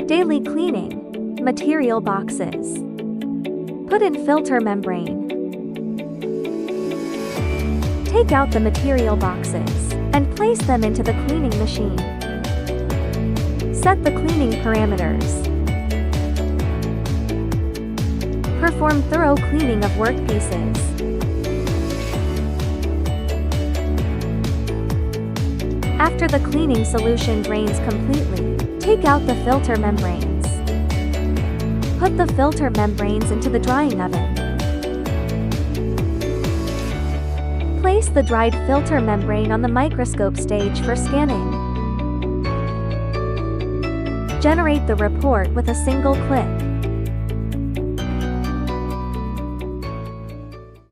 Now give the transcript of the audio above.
Daily cleaning. Material boxes. Put in filter membrane. Take out the material boxes and place them into the cleaning machine. Set the cleaning parameters. Perform thorough cleaning of workpieces. After the cleaning solution drains completely, take out the filter membranes. Put the filter membranes into the drying oven. Place the dried filter membrane on the microscope stage for scanning. Generate the report with a single click.